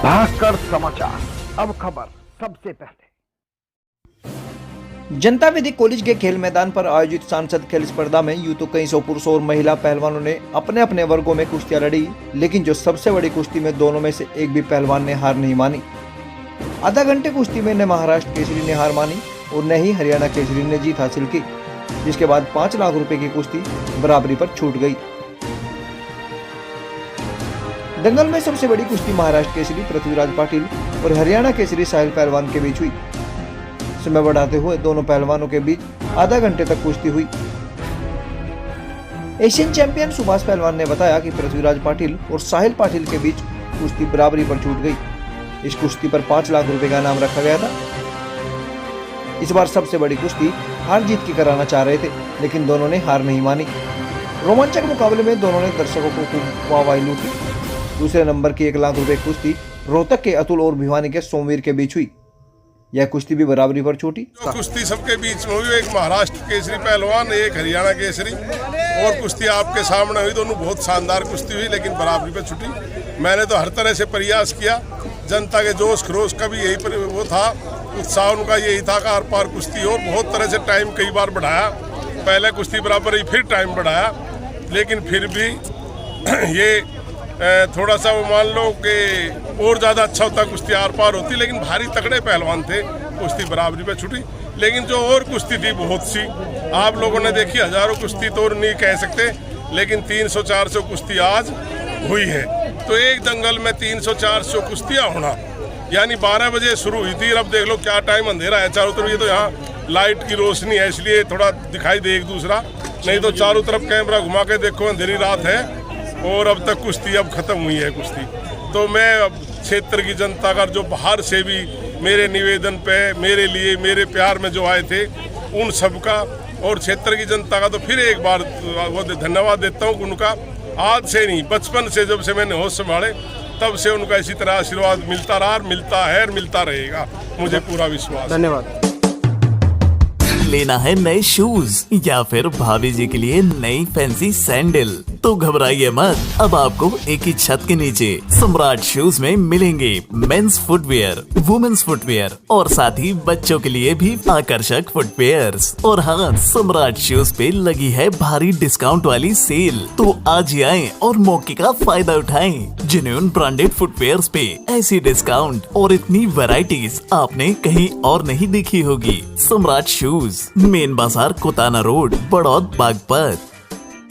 भास्कर समाचार, अब खबर सबसे पहले। जनता विधि कॉलेज के खेल मैदान पर आयोजित सांसद खेल स्पर्धा में यूं तो कई सौ पुरुषों और महिला पहलवानों ने अपने अपने वर्गों में कुश्तियां लड़ी, लेकिन जो सबसे बड़ी कुश्ती में दोनों में से एक भी पहलवान ने हार नहीं मानी। आधा घंटे कुश्ती में न महाराष्ट्र केसरी ने हार मानी और न ही हरियाणा केसरी ने जीत हासिल की, जिसके बाद 5 लाख रुपए की कुश्ती बराबरी पर छूट गई। दंगल में सबसे बड़ी कुश्ती महाराष्ट्र केसरी पृथ्वीराज पाटिल और हरियाणा केसरी साहिल पहलवान के बीच हुई। समय बढ़ाते हुए दोनों पहलवानों के बीच आधा घंटे तक कुश्ती हुई। एशियन चैंपियन सुभाष पहलवान ने बताया कि पृथ्वीराज पाटिल और साहिल पाटिल के बीच कुश्ती बराबरी पर छूट गई। इस कुश्ती पर 5 लाख रुपए का इनाम रखा गया था। इस बार सबसे बड़ी कुश्ती हार जीत की कराना चाह रहे थे, लेकिन दोनों ने हार नहीं मानी। रोमांचक मुकाबले में दोनों ने दर्शकों को खूब वाहवाही लूटी। दूसरे नंबर की 1 लाख रुपए कुश्ती रोहतक के अतुल और भिवानी के सोमवीर के बीच हुई। यह कुश्ती भी बराबरी पर छूटी। कुश्ती सबके बीच में हुई, एक महाराष्ट्र केसरी पहलवान, एक हरियाणा केसरी, और कुश्ती आपके सामने हुई। दोनों बहुत शानदार कुश्ती हुई, लेकिन बराबरी पर छूटी। मैंने तो हर तरह से प्रयास किया, जनता के जोश खरोश का भी यही वो था, उत्साह उनका यही था कि आर पार कुश्ती हो। बहुत तरह से टाइम कई बार बढ़ाया, पहले कुश्ती बराबर ही फिर टाइम बढ़ाया, लेकिन फिर भी ये थोड़ा सा वो मान लो कि और ज़्यादा अच्छा होता, कुश्ती आर पार होती, लेकिन भारी तगड़े पहलवान थे, कुश्ती बराबरी पे छुटी। लेकिन जो और कुश्ती थी बहुत सी, आप लोगों ने देखी, हजारों कुश्ती तो नहीं कह सकते, लेकिन 300-400 कुश्ती आज हुई है। तो एक दंगल में 300-400 कुश्तियाँ होना, यानी 12 बजे शुरू हुई थी। अब देख लो क्या टाइम, अंधेरा है चारों तरफ। ये तो यहाँ लाइट की रोशनी है, इसलिए थोड़ा दिखाई दे एक दूसरा, नहीं तो चारों तरफ कैमरा घुमा के देखो अंधेरी रात है। और अब तक कुश्ती अब खत्म हुई है कुश्ती। तो मैं क्षेत्र की जनता का, जो बाहर से भी मेरे निवेदन पे, मेरे लिए, मेरे प्यार में जो आए थे, उन सबका और क्षेत्र की जनता का तो फिर एक बार वो धन्यवाद देता हूँ। उनका आज से नहीं, बचपन से जब से मैंने होश संभाले तब से उनका इसी तरह आशीर्वाद मिलता रहा, मिलता है और मिलता रहेगा, मुझे पूरा विश्वास। धन्यवाद। लेना है नए शूज या फिर भाभी जी के लिए नई फैंसी सैंडल, तो घबराइए मत। अब आपको एक ही छत के नीचे सम्राट शूज में मिलेंगे मेंस फुटवेयर, वुमेन्स फुटवेयर और साथ ही बच्चों के लिए भी आकर्षक फुटवेयर्स। और हाँ, सम्राट शूज पे लगी है भारी डिस्काउंट वाली सेल, तो आज ही आएं और मौके का फायदा उठाएं। जेन्युइन ब्रांडेड फुटवेयर्स पे ऐसी डिस्काउंट और इतनी वैरायटीज आपने कहीं और नहीं देखी होगी। सम्राट शूज, मेन बाजार, कोताना रोड, बड़ौद, बागपत।